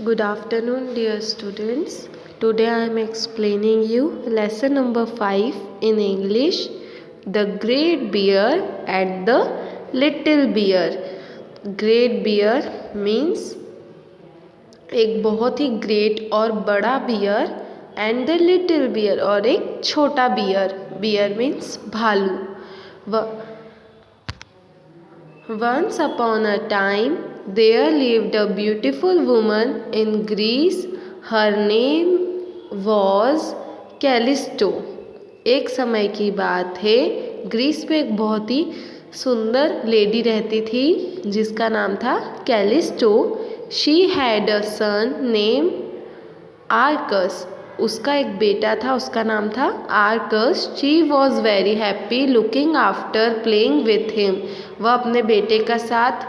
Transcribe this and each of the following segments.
Good afternoon, dear students. Today I am explaining you lesson number 5 in English, The Great Bear and the Little Bear. Great bear means एक बहुत ही great और बड़ा bear and the little bear और एक छोटा bear. Bear means भालू. Once upon a time, there lived a beautiful woman in Greece. Her name was Callisto. एक समय की बात है, ग्रीस में एक बहुत ही सुंदर लेडी रहती थी जिसका नाम था Callisto. She had a son name Arcas. उसका एक बेटा था, उसका नाम था Arcas. She was very happy looking after playing with him. वह अपने बेटे का साथ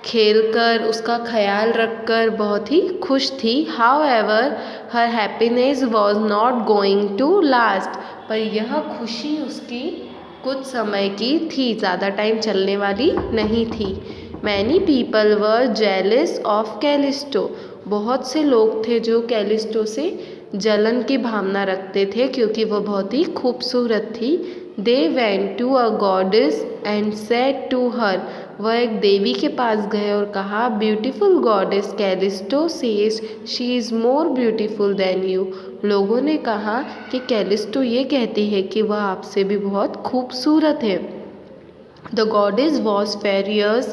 खेलकर उसका ख्याल रखकर बहुत ही खुश थी. However her happiness was not going to last. पर यह खुशी उसकी कुछ समय की थी, ज़्यादा टाइम चलने वाली नहीं थी. Many people were jealous of Callisto. बहुत से लोग थे जो कैलिस्टो से जलन की भावना रखते थे क्योंकि वह बहुत ही खूबसूरत थी. They went to a goddess and said to her. वह एक देवी के पास गए और कहा, beautiful goddess Callisto says she is more beautiful than you. लोगों ने कहा कि कैलिस्टो ये कहती है कि वह आपसे भी बहुत खूबसूरत है. The goddess was furious.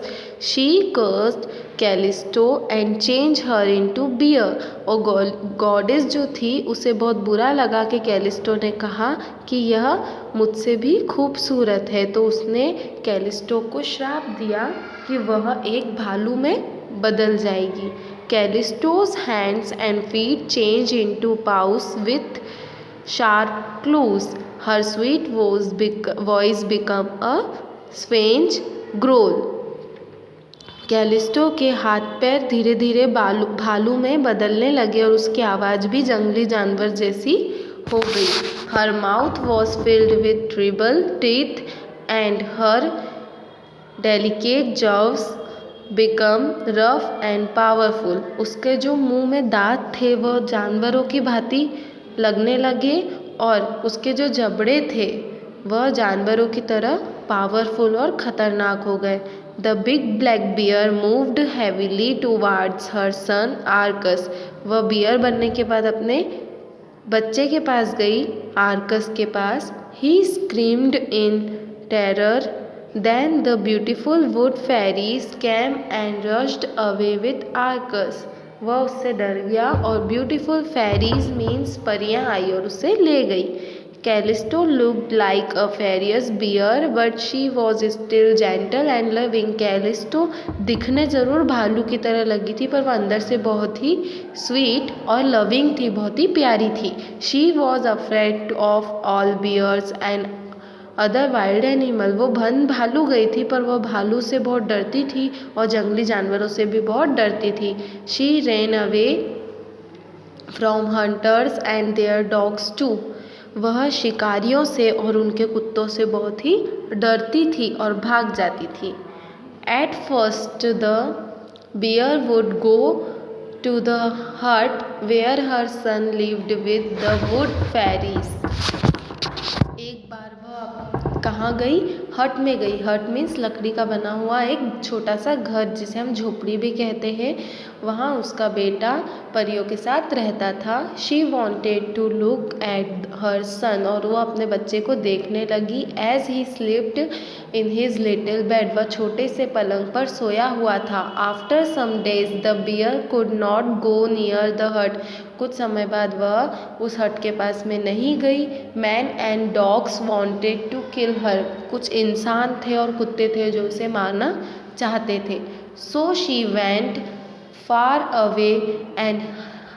She cursed Callisto and changed her into bear. और गॉडेस जो थी उसे बहुत बुरा लगा कि कैलिस्टो ने कहा कि यह मुझसे भी खूबसूरत है, तो उसने कैलिस्टो को श्राप दिया कि वह एक भालू में बदल जाएगी. Callisto's hands and feet change into paws with sharp claws. Her sweet voice became a स्वेंज ग्रोल. कैलिस्टो के हाथ पैर धीरे धीरे भालू में बदलने लगे और उसकी आवाज़ भी जंगली जानवर जैसी हो गई. Her mouth was filled with terrible teeth and her delicate jaws become rough and powerful. उसके जो मुंह में दांत थे वह जानवरों की भांति लगने लगे और उसके जो जबड़े थे वह जानवरों की तरह पावरफुल और ख़तरनाक हो गए. The big black bear moved heavily towards her son Arcas. वह बियर बनने के बाद अपने बच्चे के पास गई, आर्कस के पास. He screamed in terror. Then the beautiful wood fairies came and rushed away with Arcas. वह उससे डर गया और ब्यूटीफुल फेरीज मीन्स परियां आई और उसे ले गई. Callisto looked like a furious bear, but she was still gentle and loving. Callisto दिखने ज़रूर भालू की तरह लगी थी पर वह अंदर से बहुत ही स्वीट और लविंग थी, बहुत ही प्यारी थी. She was afraid of all bears and other wild animal. वो भालू गई थी पर वह भालू से बहुत डरती थी और जंगली जानवरों से भी बहुत डरती थी. She ran away from hunters and their dogs too. वह शिकारियों से और उनके कुत्तों से बहुत ही डरती थी और भाग जाती थी. At first the bear would go to the hut where her son lived with the wood fairies. एक बार वह कहाँ गई? हट में गई. हट मीन्स लकड़ी का बना हुआ एक छोटा सा घर जिसे हम झोपड़ी भी कहते हैं. वहाँ उसका बेटा परियों के साथ रहता था. She wanted to look at her son. और वो अपने बच्चे को देखने लगी. As he slipped in his little bed. वह छोटे से पलंग पर सोया हुआ था. After some days the bear could not go near the hut. कुछ समय बाद वह उस हट के पास में नहीं गई. Man and dogs wanted to kill her. कुछ इंसान थे और कुत्ते थे जो उसे मारना चाहते थे. So she went far away and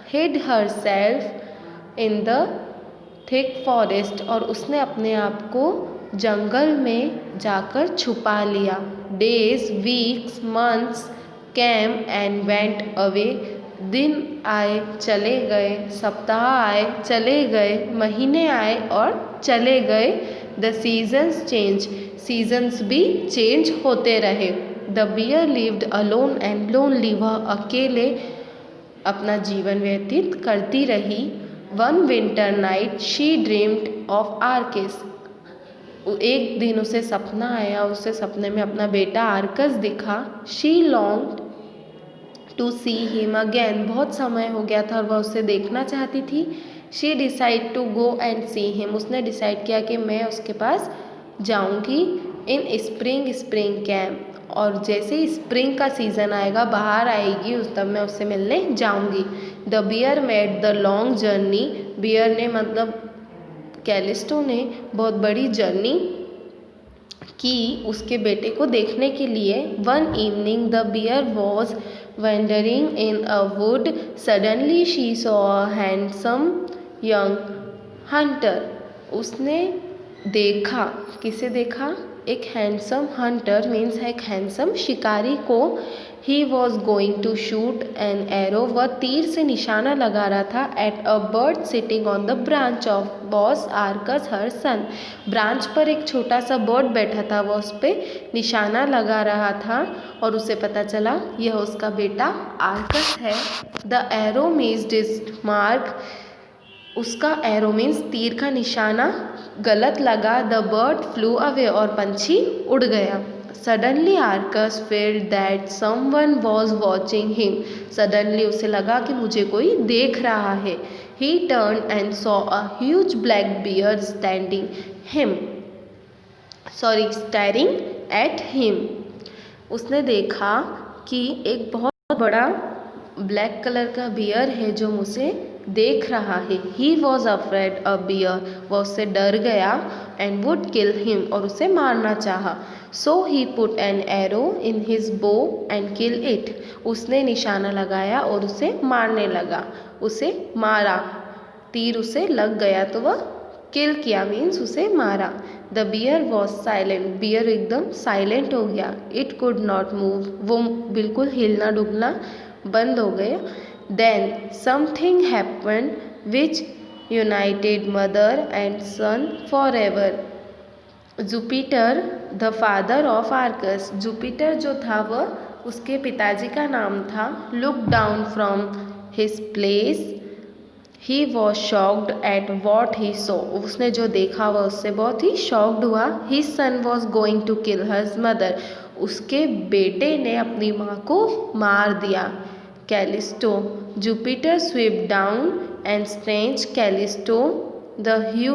hid herself in the thick forest. और उसने अपने आप को जंगल में जाकर छुपा लिया. Days, weeks, months came and went away. दिन आए चले गए, सप्ताह आए चले गए, महीने आए और चले गए. The seasons change. सीजन्स भी चेंज होते रहे. The bear lived alone and lonely. वह अकेले अपना जीवन व्यतीत करती रही। One winter night she dreamed of Arcas. एक दिन उसे सपना आया, उसे सपने में अपना बेटा आर्कस दिखा। She longed to see him again. बहुत समय हो गया था और वह उसे देखना चाहती थी। She decide to go and see him. उसने डिसाइड किया कि मैं उसके पास जाऊंगी। In spring camp. और जैसे ही स्प्रिंग का सीज़न आएगा, बाहर आएगी, उस तब मैं उससे मिलने जाऊंगी। The bear made the long journey. Bear ने मतलब कैलिस्टो ने बहुत बड़ी जर्नी की उसके बेटे को देखने के लिए। One evening the bear was wandering in a wood. Suddenly she saw a handsome young hunter. उसने देखा, किसे देखा? एक हैंडसम हंटर मीन्स एक हैंडसम शिकारी को। He was going to shoot an arrow. वह तीर से निशाना लगा रहा था। At a bird sitting on the branch of boss Arcas her son. Branch पर एक छोटा सा बर्ड बैठा था, वह उस पर निशाना लगा रहा था और उसे पता चला यह उसका बेटा आर्कस है। The arrow missed it's mark. उसका एरो मीन्स तीर का निशाना गलत लगा। The bird flu away. और पंछी उड़ गया। Suddenly Arcus field that someone was watching him. Suddenly उसे लगा कि मुझे कोई देख रहा है। ही turn and saw a huge black bear staring at him. उसने देखा कि एक बहुत बड़ा ब्लैक कलर का बियर है जो मुझे देख रहा है। He was afraid a bear. वह उससे डर गया। And would kill him. और उसे मारना चाहा। So he put an arrow in his bow and kill it. उसने निशाना लगाया और उसे मारने लगा। उसे मारा, तीर उसे लग गया तो वह किल किया मीन्स उसे मारा। The bear was silent. Bear एकदम साइलेंट हो गया। It could not move. वो बिल्कुल हिलना डुलना बंद हो गया। Then something happened which united mother and son forever. Jupiter the father of Arcas. Jupiter जो था वह उसके पिताजी का नाम था। Look down from his place. He was shocked at what he saw. उसने जो देखा वह उससे बहुत ही शॉक्ड हुआ। His son was going to kill hers mother. उसके बेटे ने अपनी माँ को मार दिया। Callisto. Jupiter sweep down and strange Callisto the huge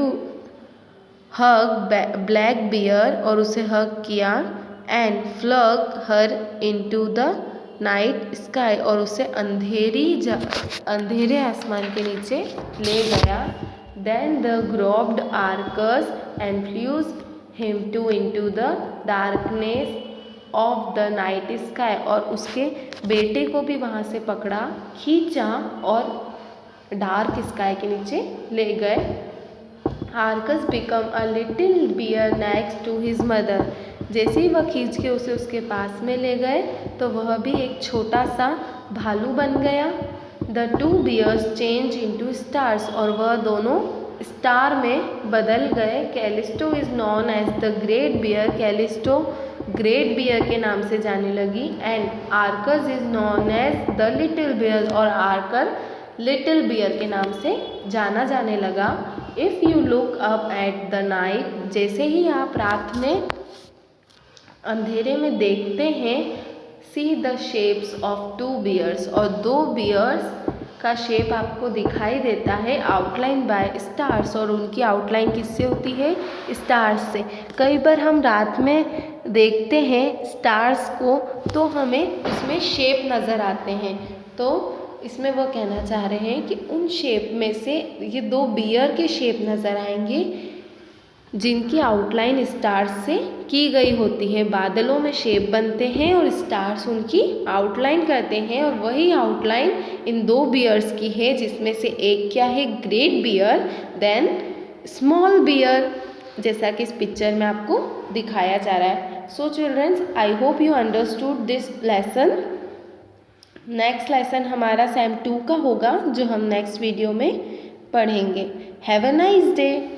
hug black bear. और उसे हग किया। And flung her into the night sky. और उसे अंधेरे आसमान के नीचे ले गया। Then the grabbed Arcas and fuse him too into the darkness of the night sky. और उसके बेटे को भी वहाँ से पकड़ा, खींचा और डार्क स्काई के नीचे ले गए। Arcas become a little bear next to his mother. जैसे ही वह खींच के उसे उसके पास में ले गए तो वह भी एक छोटा सा भालू बन गया। The two bears change into stars. और वह दोनों स्टार में बदल गए। Callisto is known as the great bear. Callisto great bear के नाम से जाने लगी। And Arcas is known as the little bear. और आर्कर लिटिल बियर के नाम से जाना जाने लगा। If you look up at the night. जैसे ही आप रात में अंधेरे में देखते हैं, see the shapes of two bears. और दो बियर्स का शेप आपको दिखाई देता है आउटलाइन बाय स्टार्स। और उनकी आउटलाइन किससे होती है? स्टार्स से। कई बार हम रात में देखते हैं स्टार्स को तो हमें उसमें शेप नज़र आते हैं। तो इसमें वह कहना चाह रहे हैं कि उन शेप में से ये दो बियर के शेप नज़र आएंगे जिनकी आउटलाइन स्टार्स से की गई होती है। बादलों में शेप बनते हैं और स्टार्स उनकी आउटलाइन करते हैं। और वही आउटलाइन इन दो बियर्स की है, जिसमें से एक क्या है? Great bear, then small bear, जैसा कि इस पिक्चर में आपको दिखाया जा रहा है। So childrens, I hope you understood this lesson. Next lesson हमारा सेम 2 का होगा जो हम नेक्स्ट वीडियो में पढ़ेंगे। Have a nice day.